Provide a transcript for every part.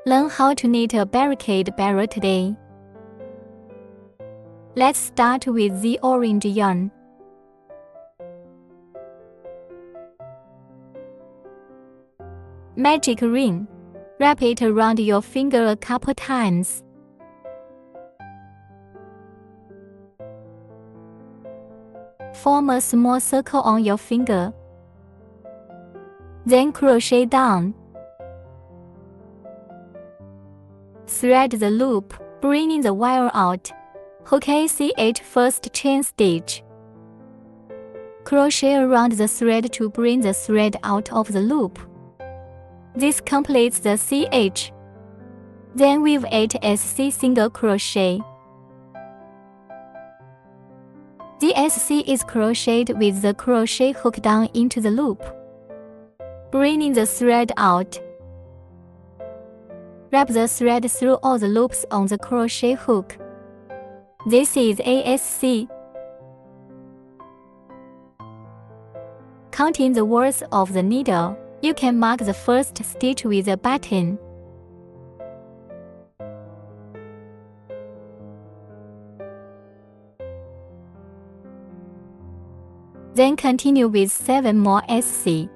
Learn how to knit a barricade barrel today. Let's start with the orange yarn. Magic ring. Wrap it around your finger a couple times. Form a small circle on your finger. Then crochet down. Thread the loop, bringing the wire out. Hook ACH first chain stitch. Crochet around the thread to bring the thread out of the loop. This completes the CH. Then weave 8 SC single crochet. The SC is crocheted with the crochet hook down into the loop, bringing the thread out. Wrap the thread through all the loops on the crochet hook. This is ASC. Counting the words of the needle, you can mark the first stitch with a button. Then continue with 7 more SC.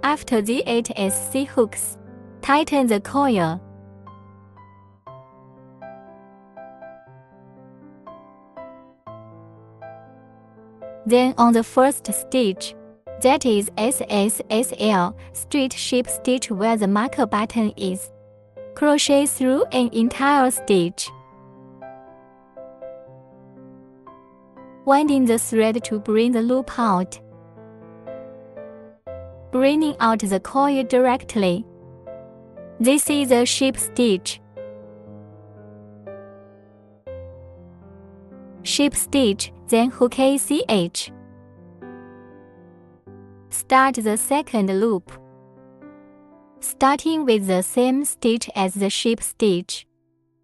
After the 8 SC hooks, tighten the coil. Then on the first stitch, that is SSSL, straight ship stitch where the marker button is, crochet through an entire stitch. Winding the thread to bring the loop out. Bringing out the coil directly. This is a ship stitch. Ship stitch, then hook ACH. Start the second loop. Starting with the same stitch as the ship stitch.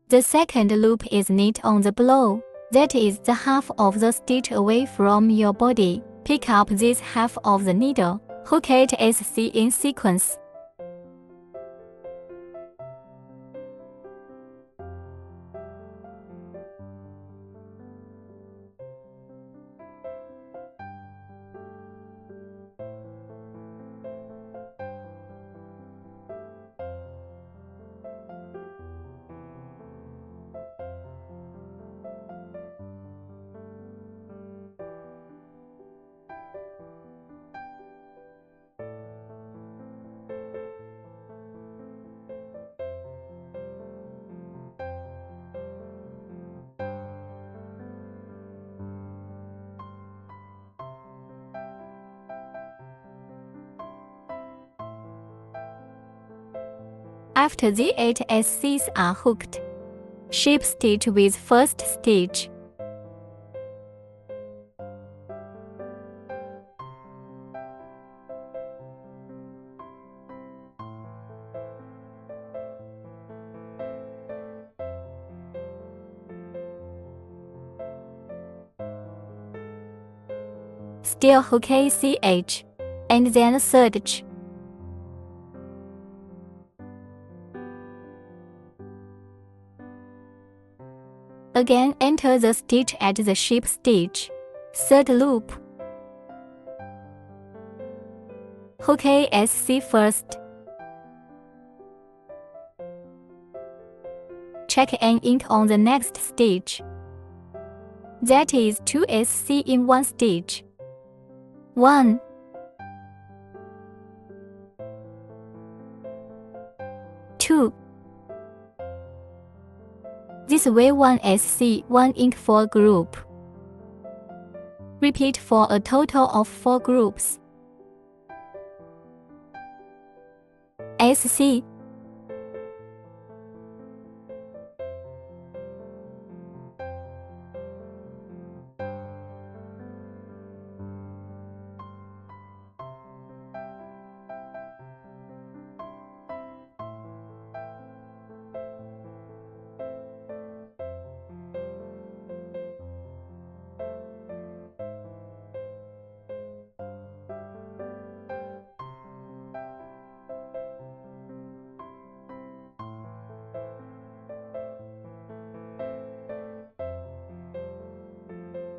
The second loop is knit on the below, that is the half of the stitch away from your body. Pick up this half of the needle. Hook 8 SC in sequence. After the 8 SCs are hooked, ship stitch with first stitch. Still hook ACH, and then serge. Again enter the stitch at the ship stitch. Third loop. Hook ASC first. Check an ink on the next stitch. That is 2 SC in one stitch. 1 SV1SC 1 ink 4 group. Repeat for a total of 4 groups. SC.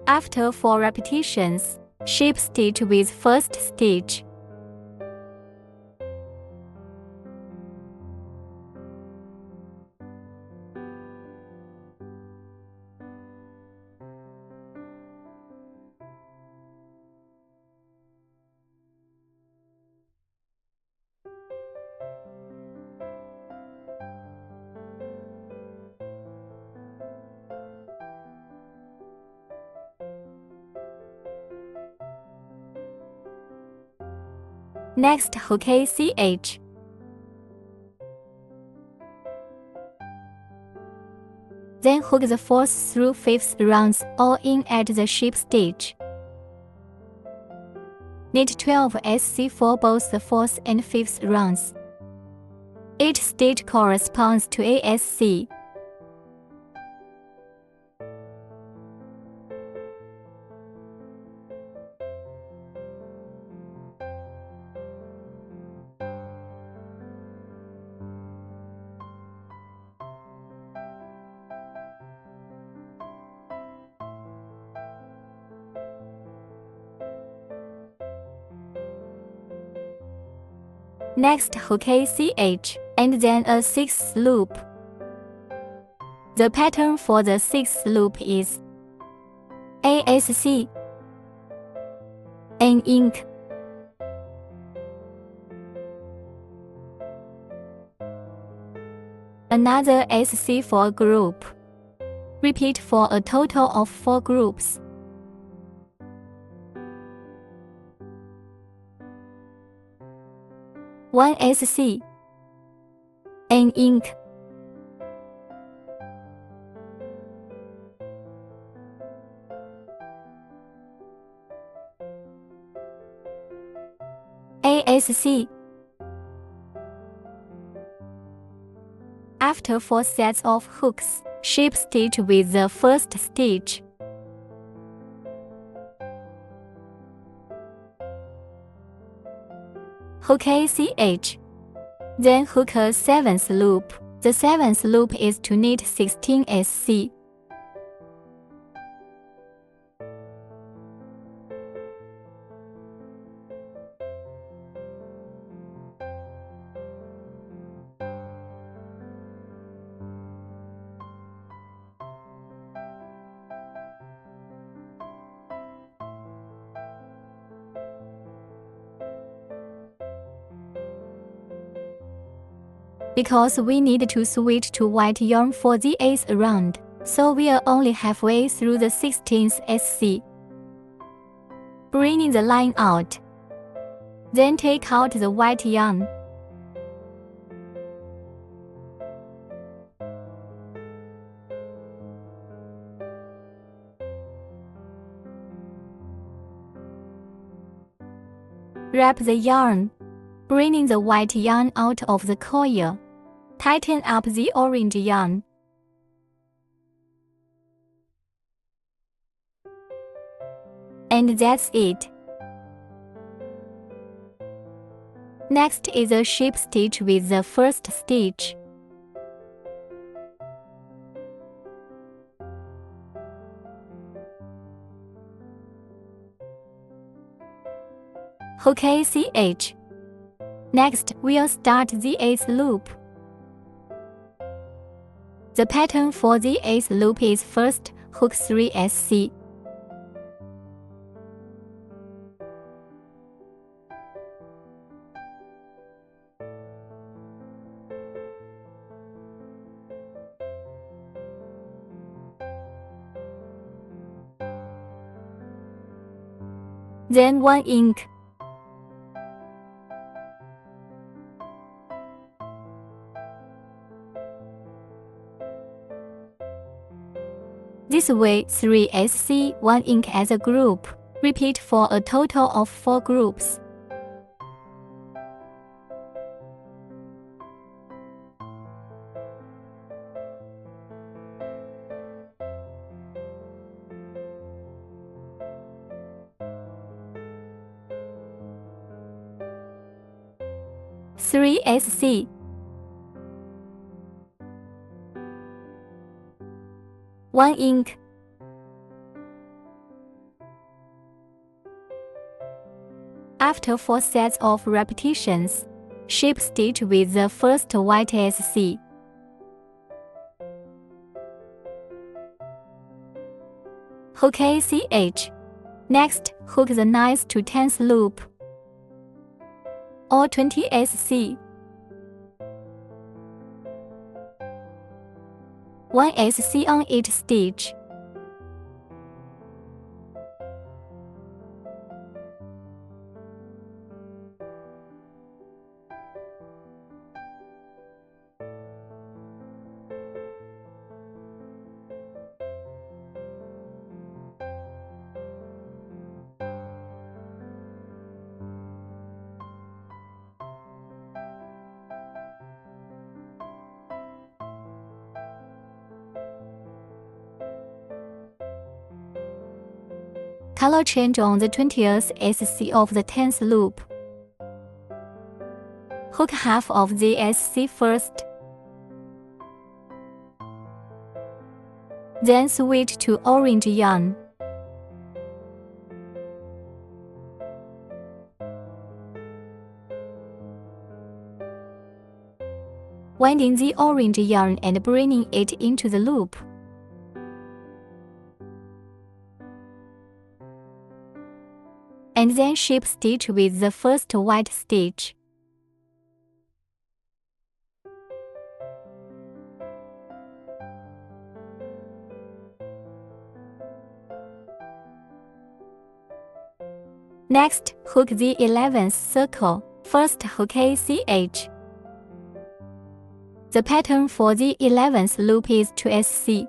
After 4 repetitions, shape stitch with first stitch. Next, hook ACH. Then hook the 4th through 5th rounds all in at the shape stitch. Knit 12 SC for both the 4th and 5th rounds. Each stitch corresponds to a SC. Next, hook ACH, and then a 6th loop. The pattern for the 6th loop is ASC, an ink, another SC for a group. Repeat for a total of 4 groups. One SC, an ink, ASC. After 4 sets of hooks, shape stitch with the first stitch. Hook ACH. Then hook a 7th loop. The 7th loop is to knit 16 SC. Because we need to switch to white yarn for the 8th round, so we are only halfway through the 16th SC. Bringing the line out. Then take out the white yarn. Wrap the yarn, bringing the white yarn out of the coil. Tighten up the orange yarn. And that's it. Next is a shape stitch with the first stitch. Hook ACH. Next, we'll start the 8th loop. The pattern for the 8th loop is first hook 3 SC. then 1 ink. This way, 3 SC, 1 ink as a group. Repeat for a total of 4 groups. Three SC. 1 ink. After 4 sets of repetitions, shape stitch with the first white SC. Hook ACH. Next, hook the 9th to 10th loop, or 20 SC. 1 SC on each stitch. Color change on the 20th SC of the 10th loop. Hook half of the SC first. Then switch to orange yarn. Winding the orange yarn and bringing it into the loop. And then shape stitch with the first white stitch. Next, hook the 11th circle. First hook ACH. The pattern for the 11th loop is 2 SC.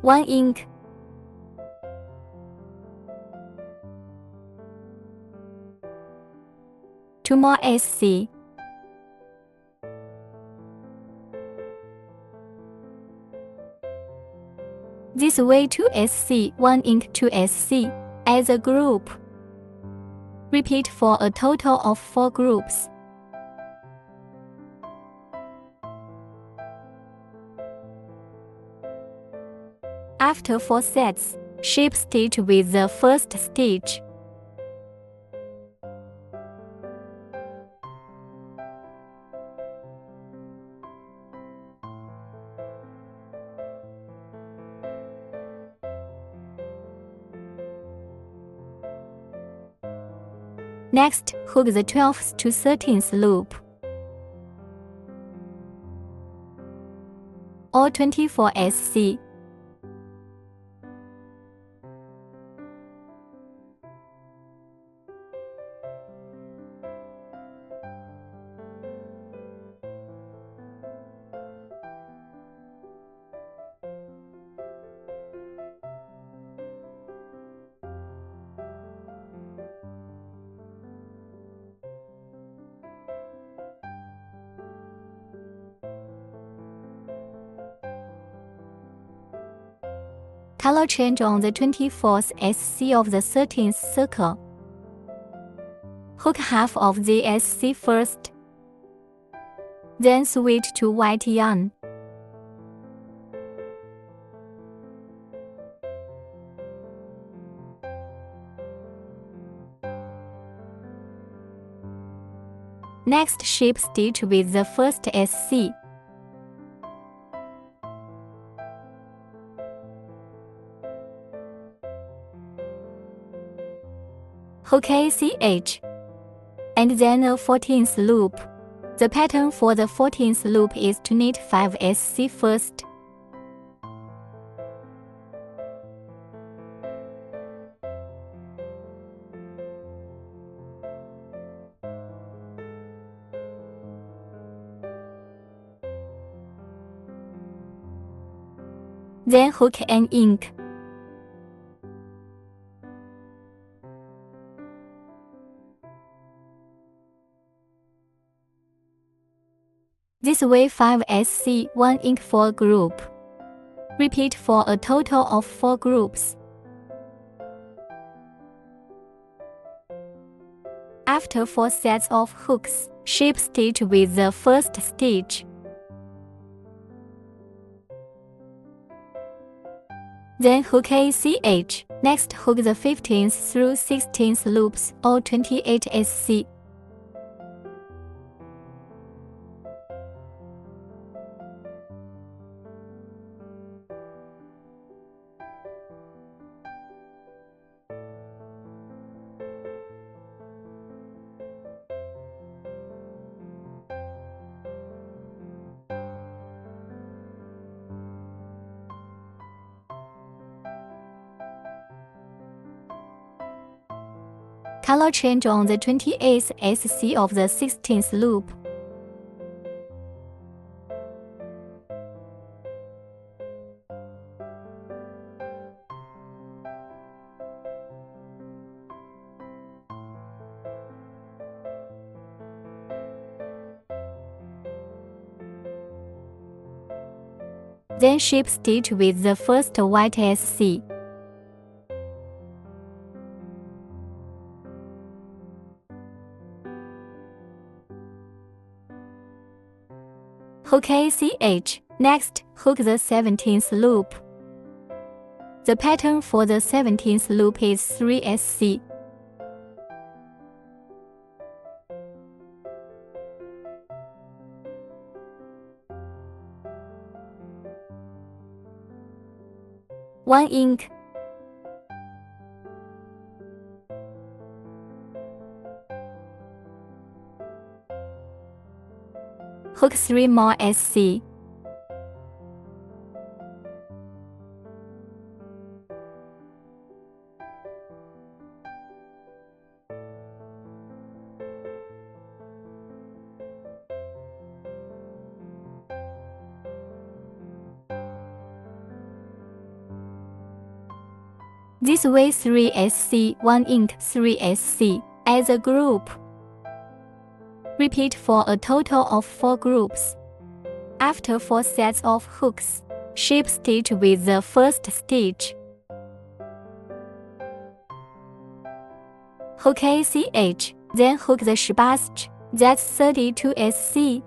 One ink. Two more SC. This way 2 SC, 1 ink 2 SC as a group. Repeat for a total of 4 groups. After 4 sets, shape stitch with the first stitch. Next, hook the 12th to 13th loop, or 24 SC. Color change on the 24th SC of the 13th circle. Hook half of the SC first. Then switch to white yarn. Next, shape stitch with the first SC. Hook ACH, and then a 14th loop, The pattern for the 14th loop is to knit 5 SC first. Then hook and ink. This way 5 SC, 1 ink for group. Repeat for a total of 4 groups. After 4 sets of hooks, shape stitch with the first stitch. Then hook ACH. Next hook the 15th through 16th loops, or 28 SC. Color change on the 28th SC of the 16th loop. Then shape stitch with the first white SC. Hook ACH. Next, hook the 17th loop. The pattern for the 17th loop is 3 SC. One ink. Hook 3 more SC. This way 3 SC, 1 ink, 3 SC as a group. Repeat for a total of 4 groups. After 4 sets of hooks, shape stitch with the first stitch. Hook ACH, then hook the 18th, that's 32 SC.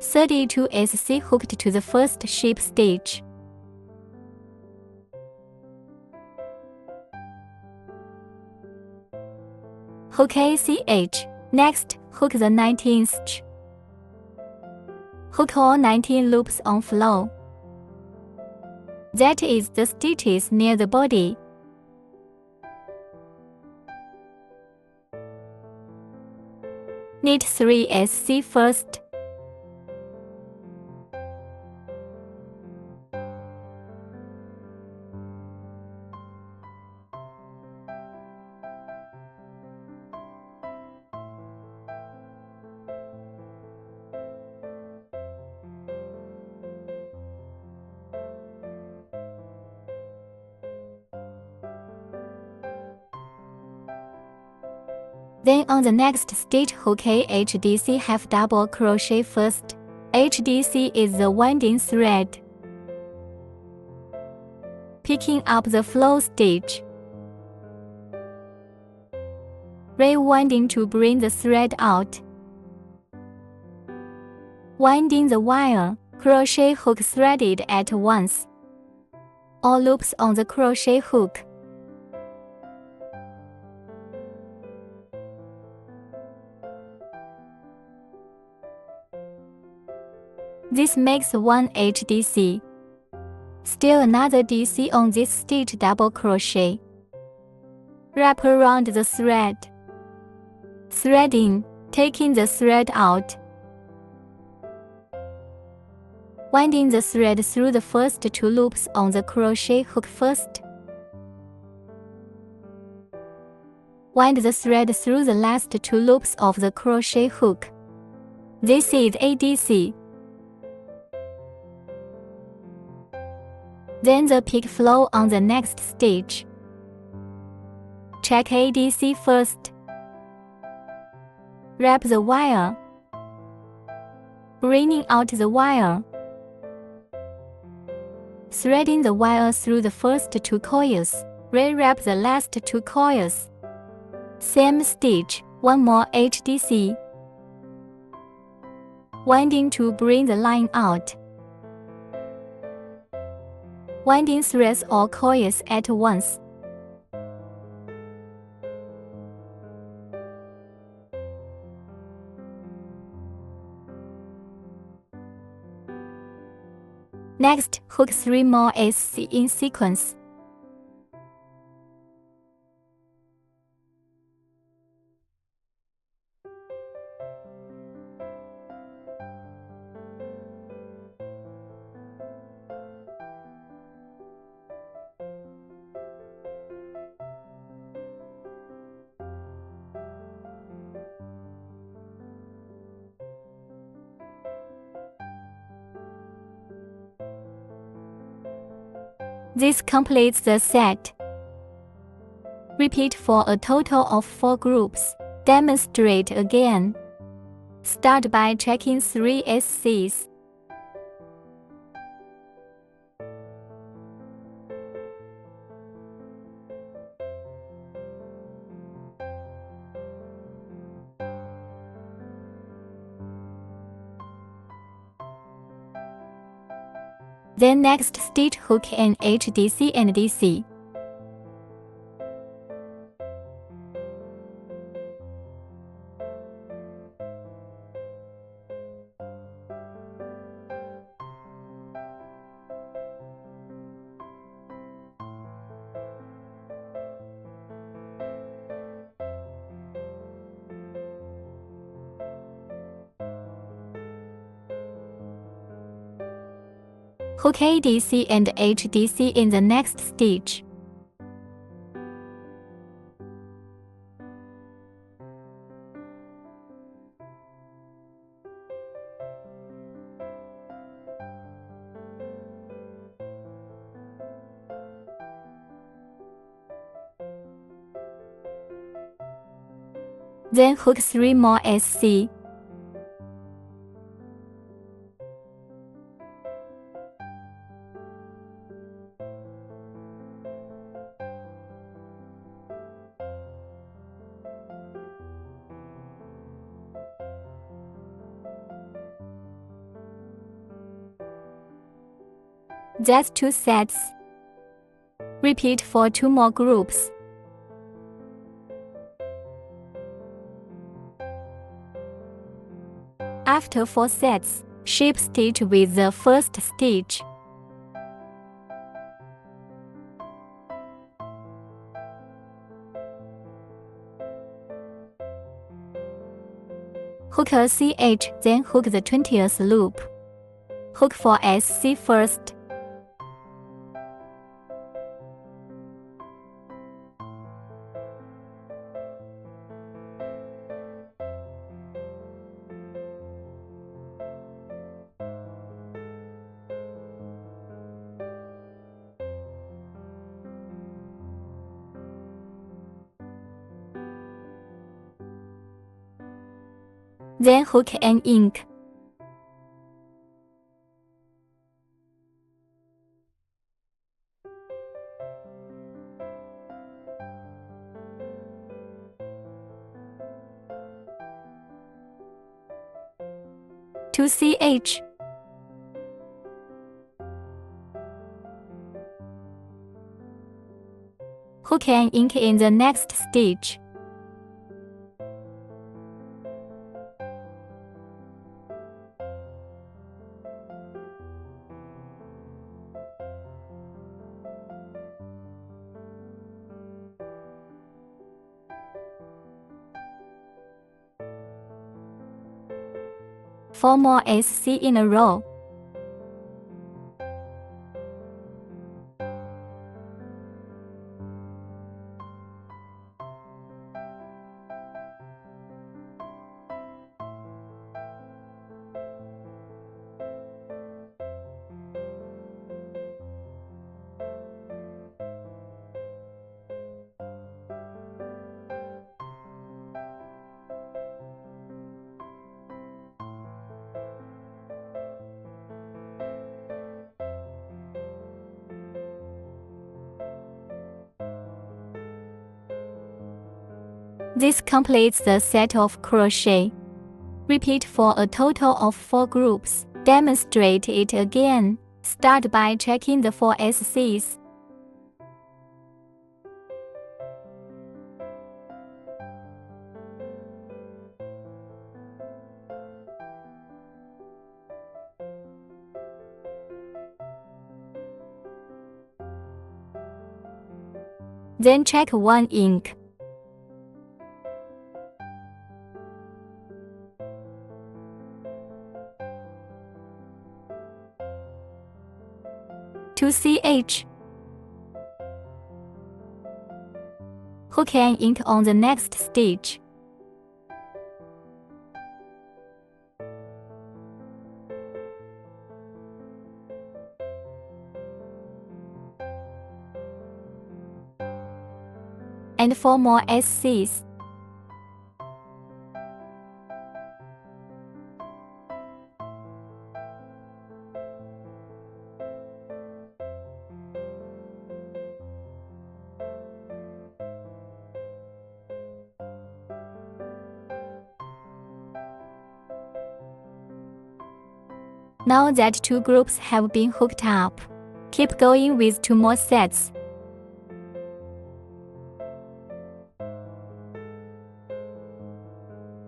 (32 SC hooked to the first shape stitch. Hook ACH. Next, hook the 19th. Hook all 19 loops on flow. That is the stitches near the body. Knit 3 SC first. Then on the next stitch, hook a HDC half double crochet first. HDC is the winding thread. Picking up the flow stitch. Rewinding to bring the thread out. Winding the wire, crochet hook threaded at once. All loops on the crochet hook. This makes 1 HDC. Still another DC on this stitch double crochet. Wrap around the thread. Threading, taking the thread out. Winding the thread through the first 2 loops on the crochet hook first. Wind the thread through the last 2 loops of the crochet hook. This is ADC. Then the peak flow on the next stitch. Check ADC first. Wrap the wire. Bringing out the wire. Threading the wire through the first 2 coils. Re-wrap the last 2 coils. Same stitch, 1 more HDC. Winding to bring the line out. Winding threads or coils at once. Next, hook 3 more SC in sequence. This completes the set. Repeat for a total of 4 groups. Demonstrate again. Start by checking 3 SCs. Then next stitch hook and HDC and DC. Hook ADC and HDC in the next stitch. Then hook 3 more SC. That's 2 sets. Repeat for 2 more groups. After 4 sets, ship stitch with the first stitch. Hook a CH, then hook the 20th loop. Hook for SC first. Then hook and ink. 2ch. Hook and ink in the next stitch. Four more SC in a row. This completes the set of crochet. Repeat for a total of 4 groups. Demonstrate it again. Start by checking the 4 SCs. Then check 1 ink. To ch. Hook and ink on the next stitch. And 4 more SCs. Now that 2 groups have been hooked up, keep going with 2 more sets.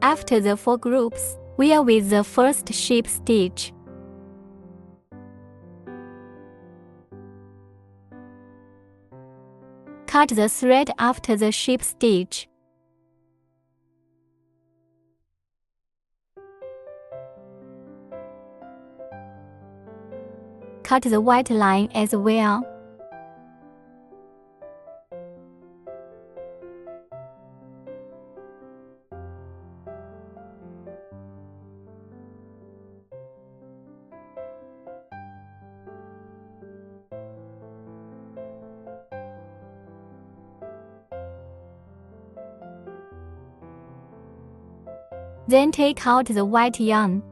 After the 4 groups, wear with the first sheep stitch. Cut the thread after the sheep stitch. Cut the white line as well. Then take out the white yarn.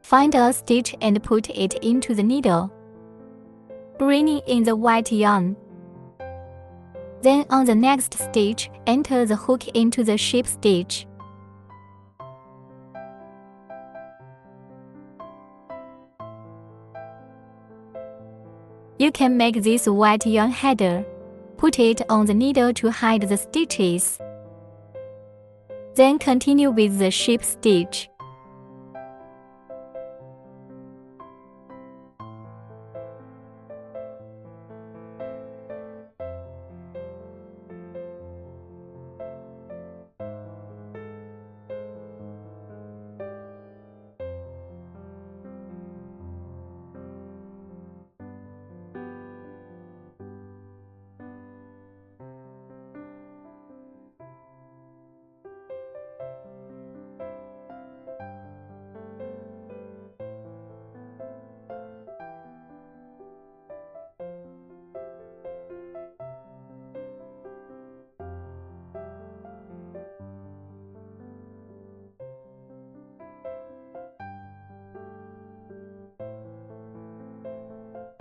Find a stitch and put it into the needle, bringing in the white yarn. Then on the next stitch, enter the hook into the sheep stitch. You can make this white yarn header. Put it on the needle to hide the stitches. Then continue with the sheep stitch.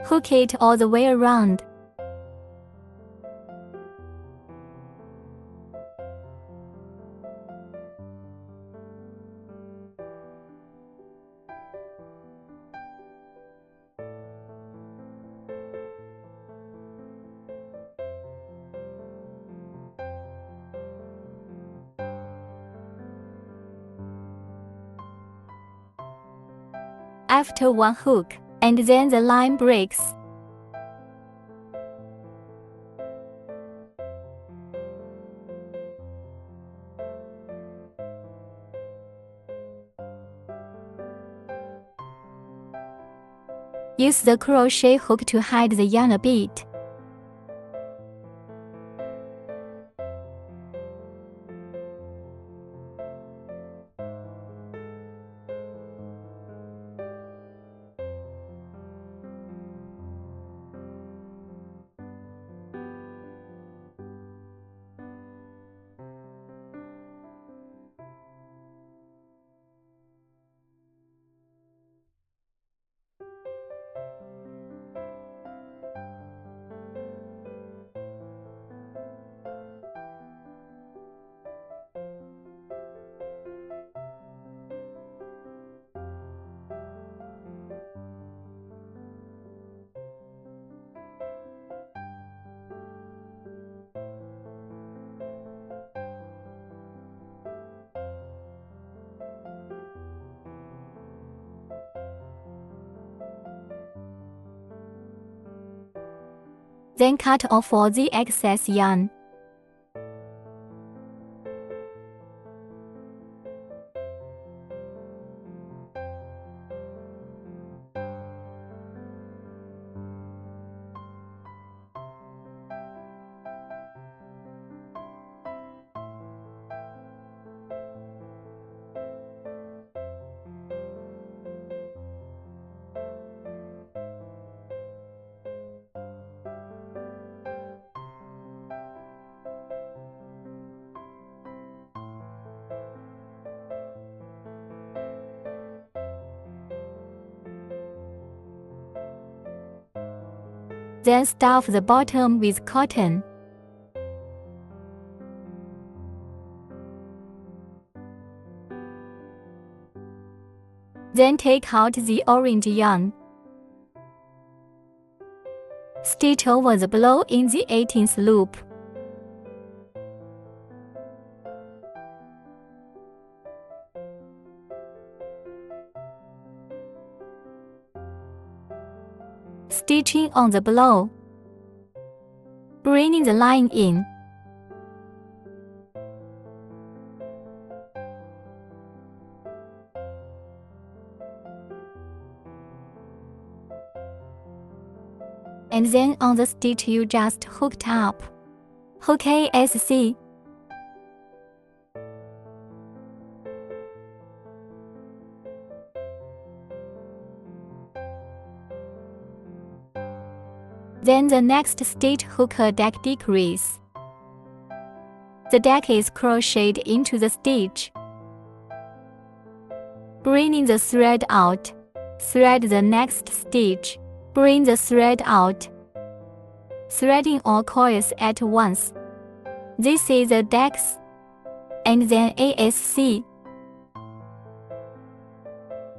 Hook it all the way around. after one hook, and then the line breaks. Use the crochet hook to hide the yarn a bit. Then cut off all the excess yarn. Then stuff the bottom with cotton. Then take out the orange yarn. Stitch over the below in the 18th loop. Stitching on the below, bringing the line in. And then on the stitch you just hooked up, hook ASC. Then the next stitch hook a deck decrease. The deck is crocheted into the stitch. Bringing the thread out, thread the next stitch, bring the thread out. Threading all coils at once. This is the decks, and then ASC.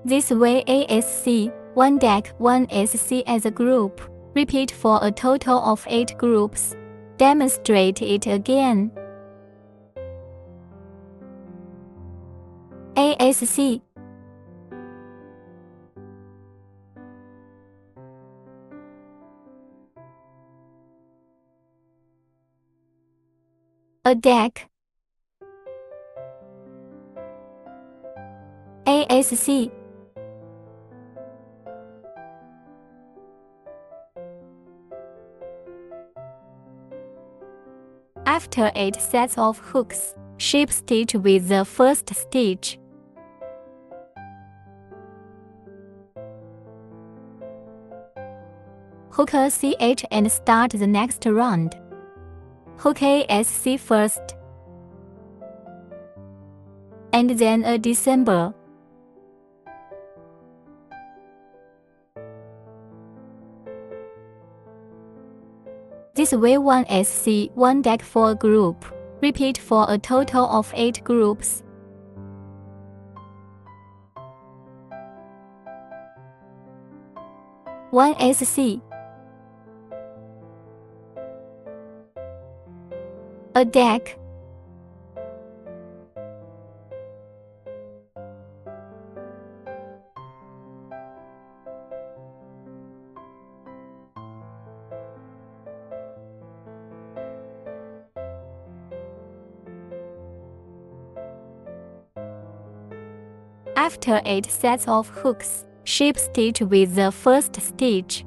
This way ASC, one deck, one SC as a group. Repeat for a total of 8 groups. Demonstrate it again. ASC. A deck. ASC. After 8 sets of hooks, ship stitch with the first stitch. Hook a CH and start the next round. Hook ASC first, and then a December. This way one SC, one deck for a group. Repeat for a total of 8 groups. One SC. A deck. After 8 sets of hooks, shape stitch with the first stitch.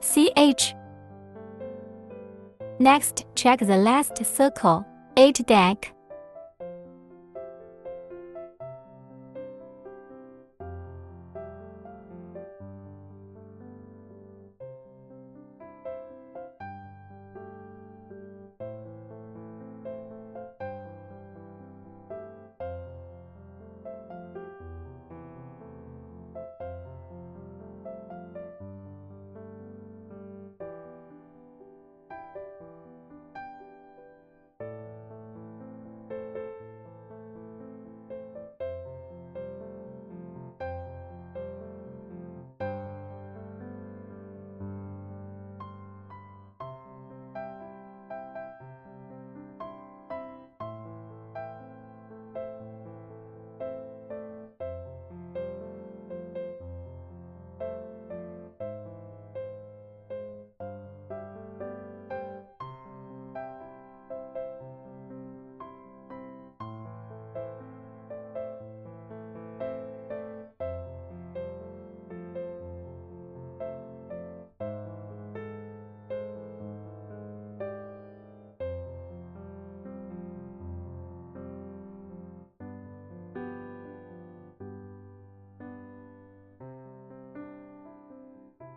CH. Next, check the last circle, 8 deck.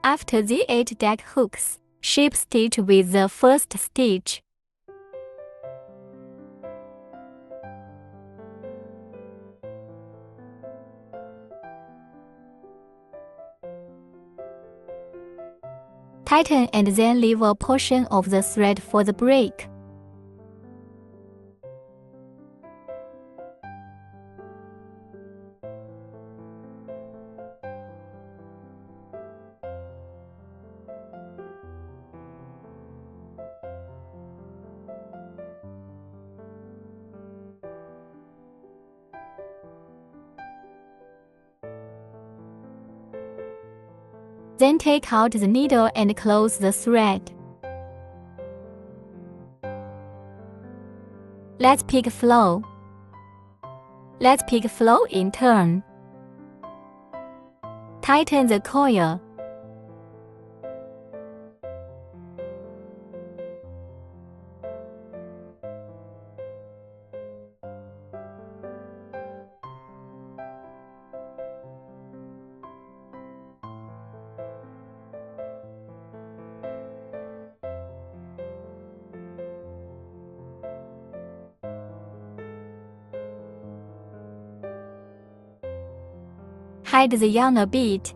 After the 8 deck hooks, shape stitch with the first stitch. Tighten and then leave a portion of the thread for the break. Then take out the needle and close the thread. Let's pick flow. Let's pick flow in turn. Tighten the coil. Hide the yarn a bit.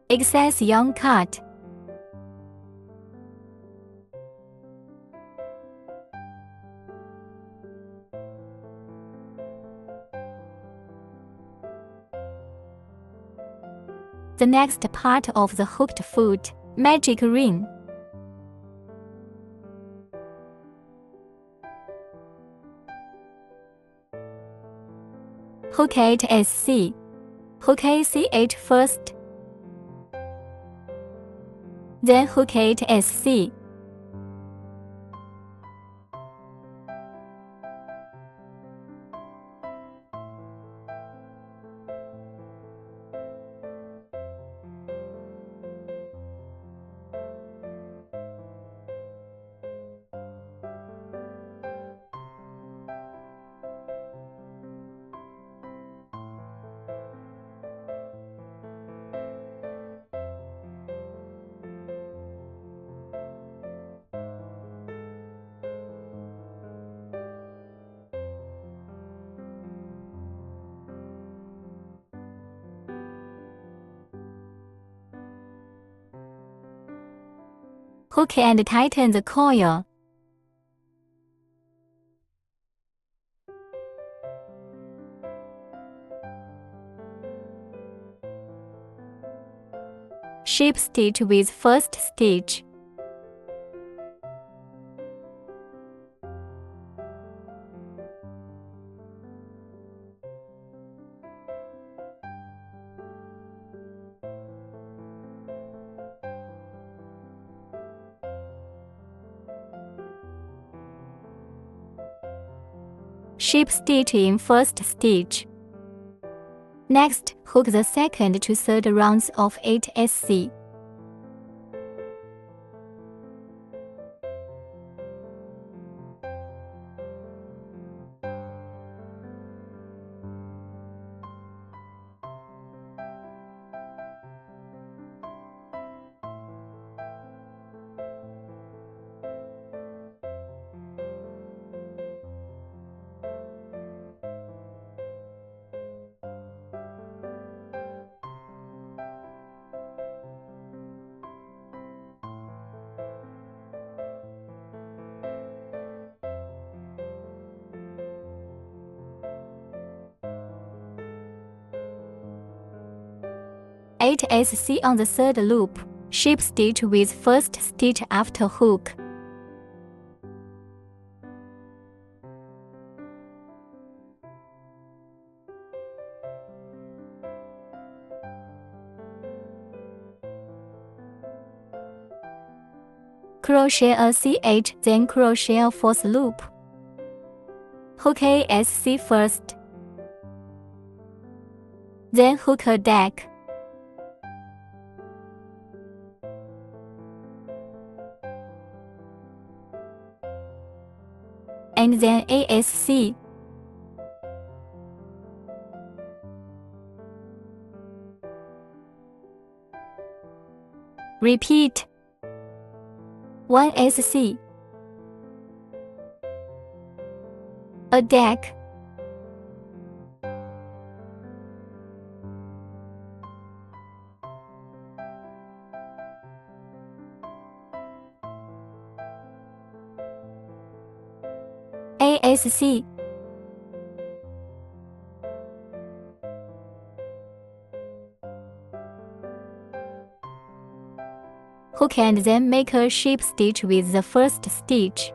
Excess yarn cut. The next part of the hooked foot, magic ring. Hook 8 SC. Hook ACH first. Then hook 8 SC. Hook and tighten the coil. Shape stitch with first stitch. Shape stitch in first stitch. Next, hook the second to third rounds of 8SC. SC on the third loop. Shape stitch with first stitch after hook. Crochet a CH, then crochet a fourth loop. Hook a SC first, then hook a deck. And then ASC. Repeat. 1 SC, a deck, ASC, hook and then make a shape stitch with the first stitch.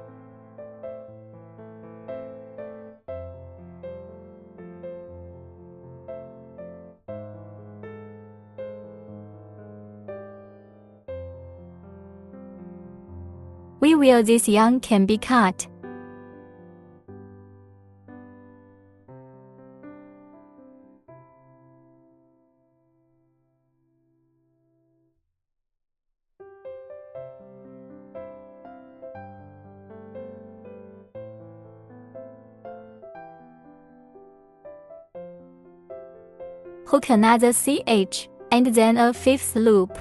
Where this yarn can be cut. Hook another CH, and then a fifth loop.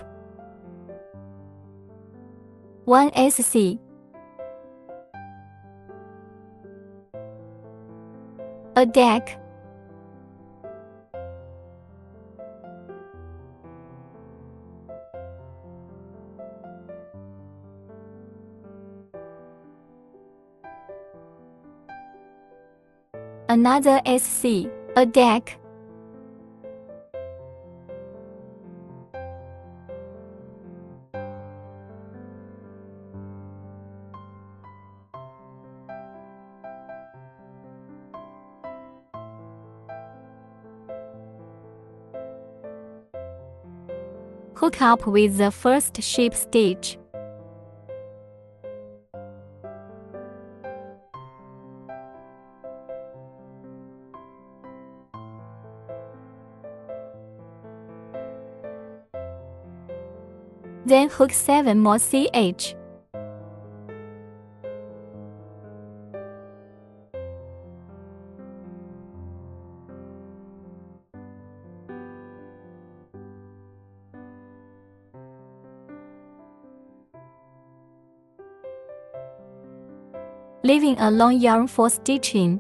1 SC, a deck, another SC, a deck, hook up with the first shape stitch. Then hook 7 more CH. Leaving a long yarn for stitching.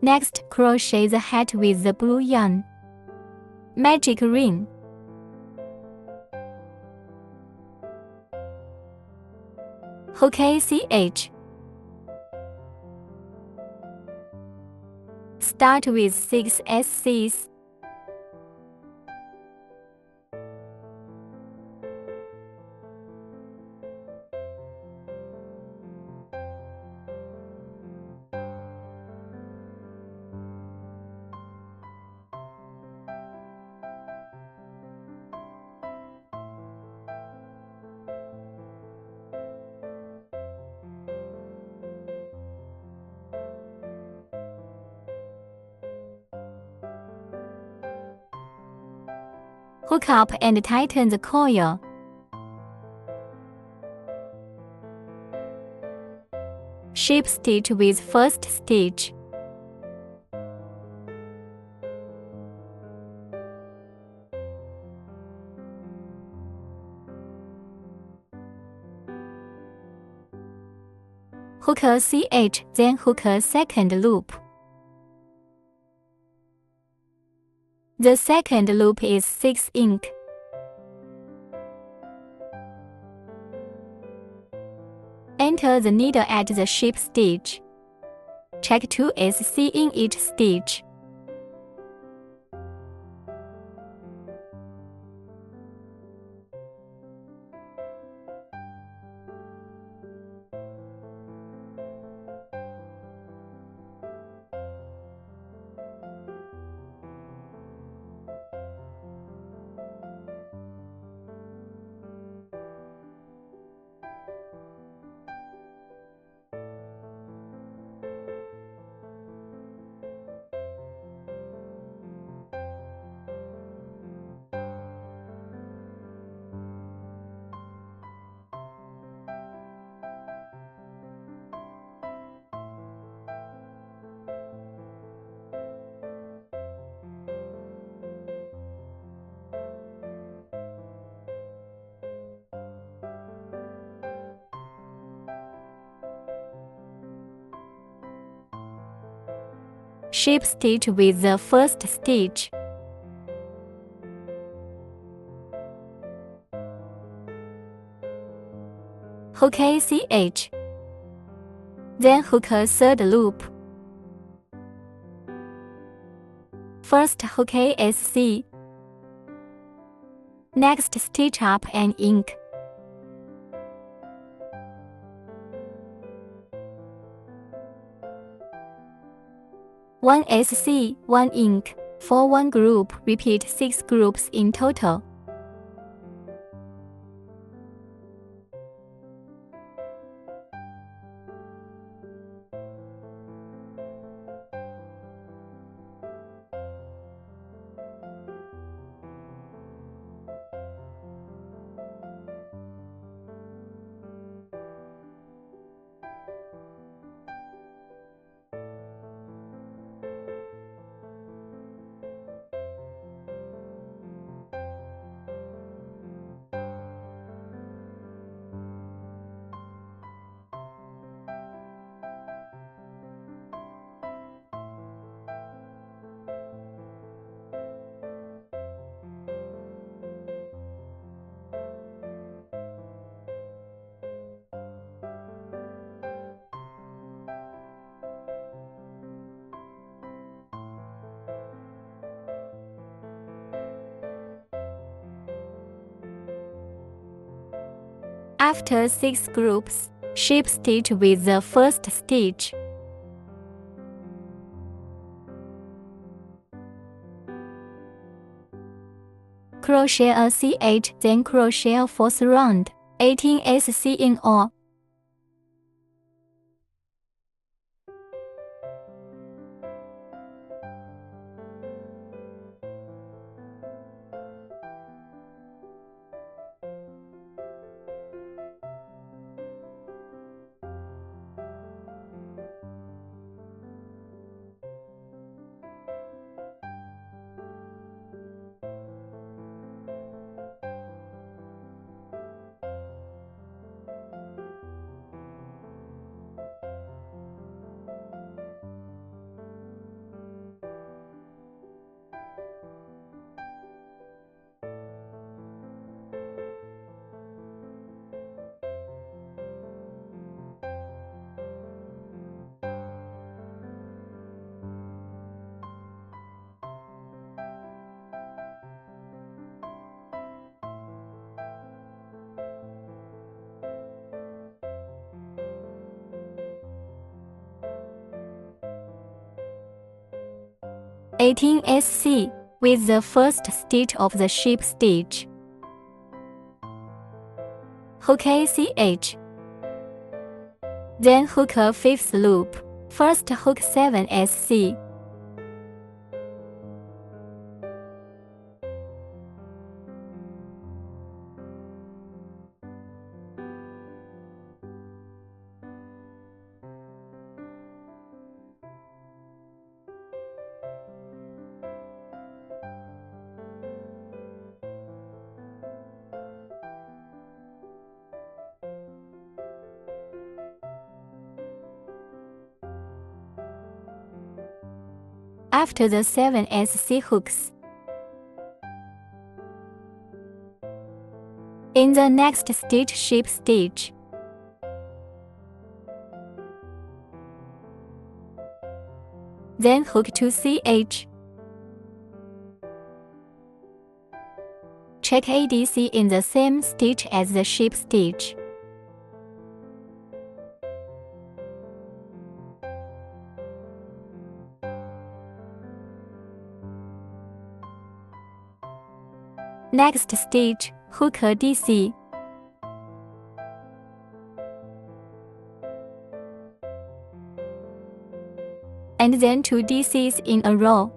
Next, crochet the hat with the blue yarn. Magic ring. Hook ACH. Start with 6 SCs. Hook up and tighten the coil. Shape stitch with first stitch. Hook a CH, then hook a second loop. The second loop is 6 ink. Enter the needle at the shape stitch. Check 2 SC in each stitch. Shape stitch with the first stitch. Hook ACH. Then hook a third loop. First hook ASC. Next stitch up and ink. One SC, 1 ink. For one group, repeat 6 groups in total. After 6 groups, shape stitch with the first stitch. Crochet a CH, then crochet a fourth round, 18 SC in all. 18 SC with the first stitch of the sheep stitch. Hook ACH. Then hook a 5th loop. First hook 7 SC. After the 7 SC hooks, in the next stitch sheep stitch, then hook 2 CH. Check ADC in the same stitch as the sheep stitch. Next stitch, hook a DC. And then 2 DCs in a row.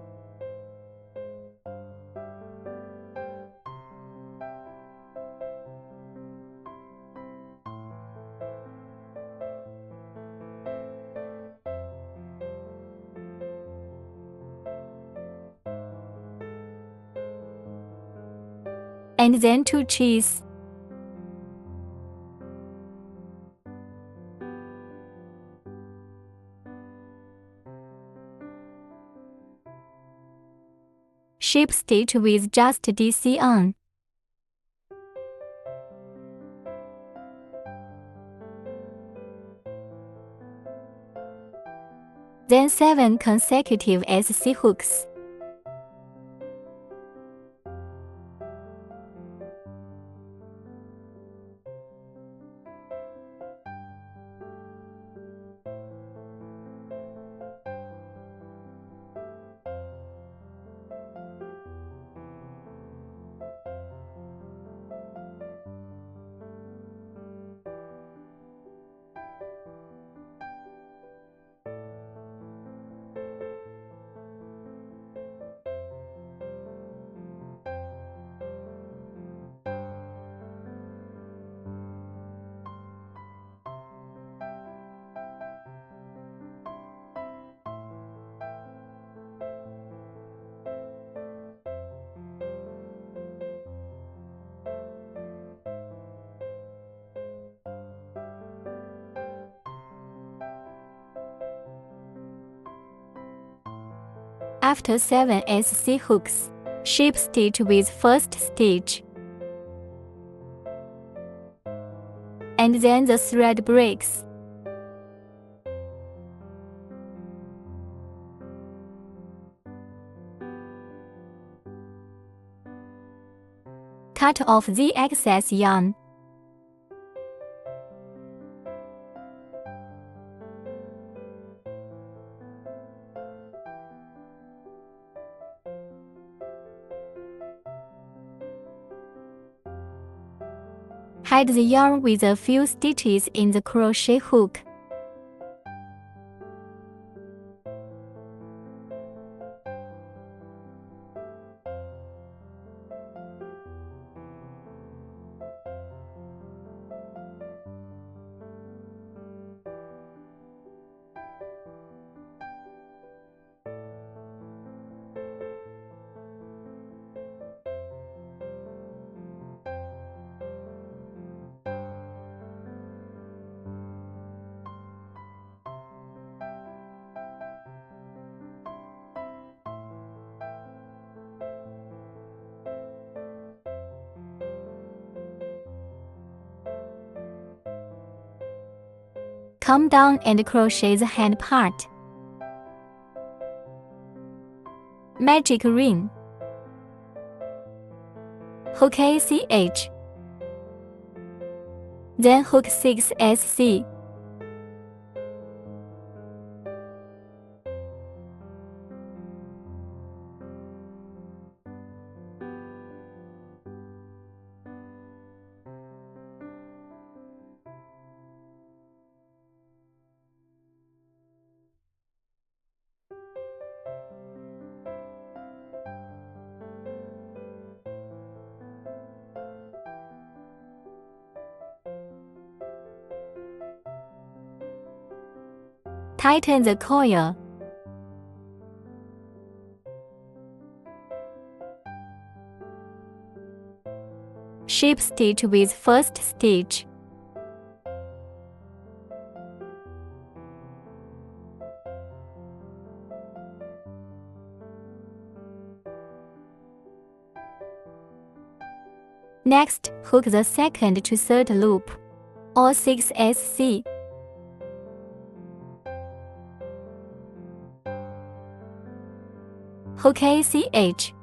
And then 2 cheese. Sheep stitch with just DC on. Then 7 consecutive SC hooks. After 7 SC hooks, sheep stitch with first stitch. And then the thread breaks. Cut off the excess yarn. Hide the yarn with a few stitches in the crochet hook. Come down and crochet the hand part. Magic ring. Hook ACH. Then hook 6 SC. Tighten the coil. Shape stitch with first stitch. Next, hook the second to third loop, or 6SC. Hook ACH.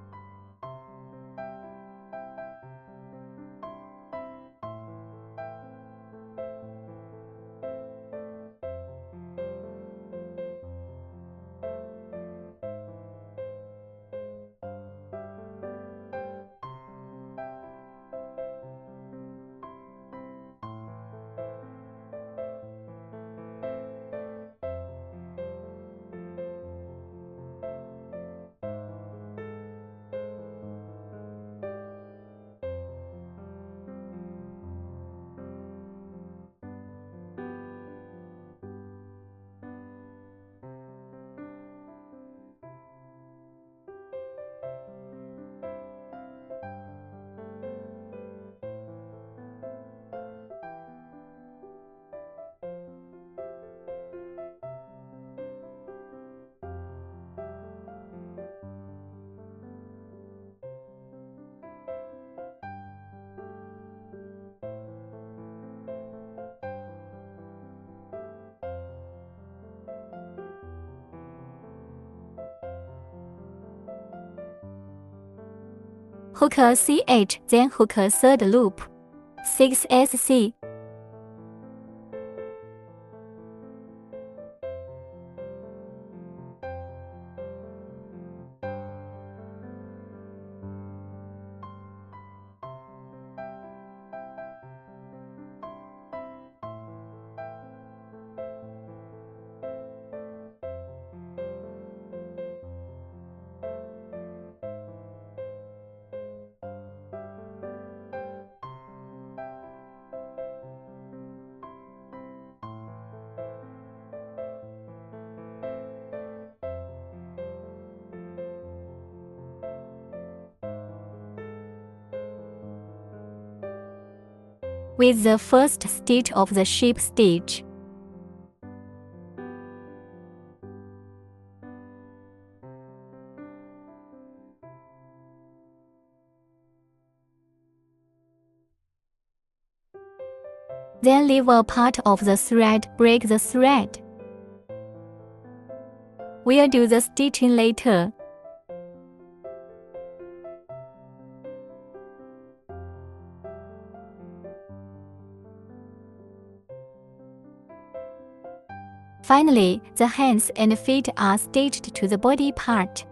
Hook a CH, then hook a third loop, 6SC. With the first stitch of the shape stitch. Then leave a part of the thread, break the thread. We'll do the stitching later. Finally, the hands and feet are stitched to the body part.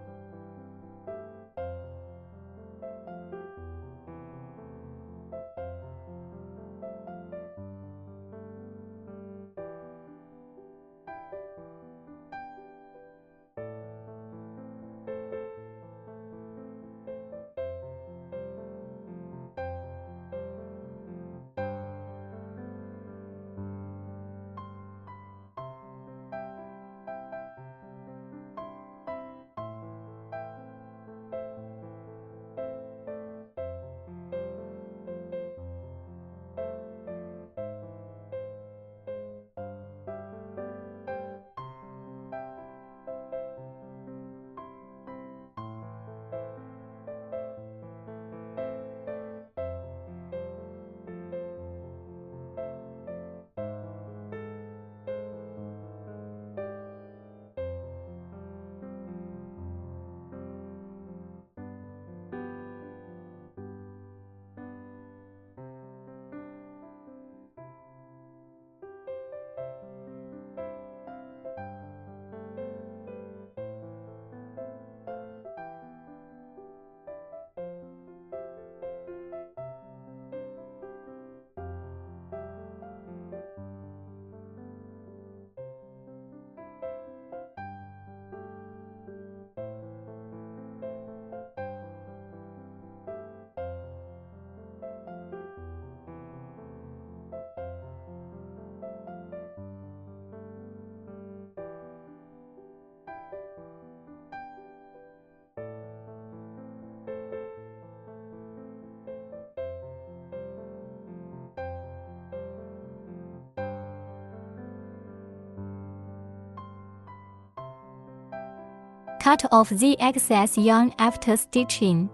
Cut off the excess yarn after stitching.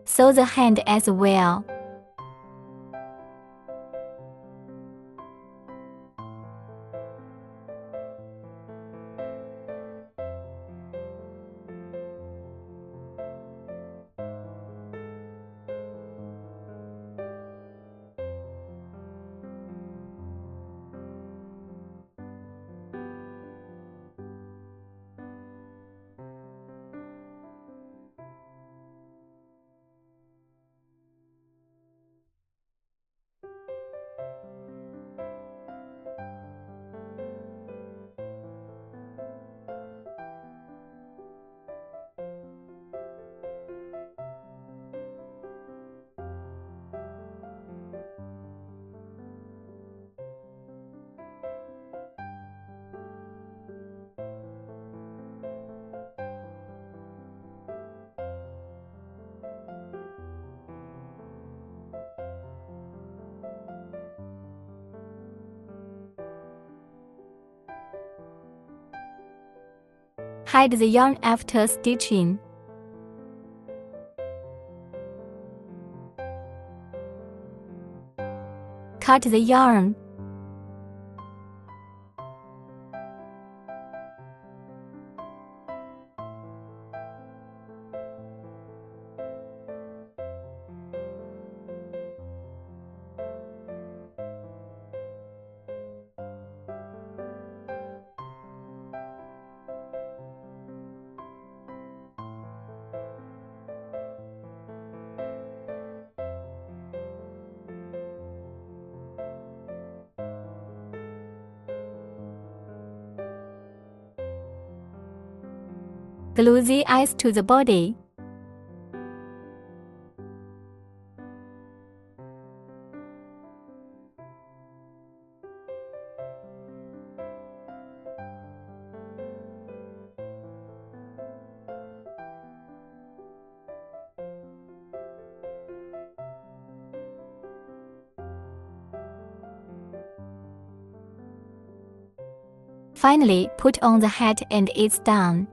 Sew the hand as well. Hide the yarn after stitching. Cut the yarn. Glue the eyes to the body. Finally, put on the hat and it's done.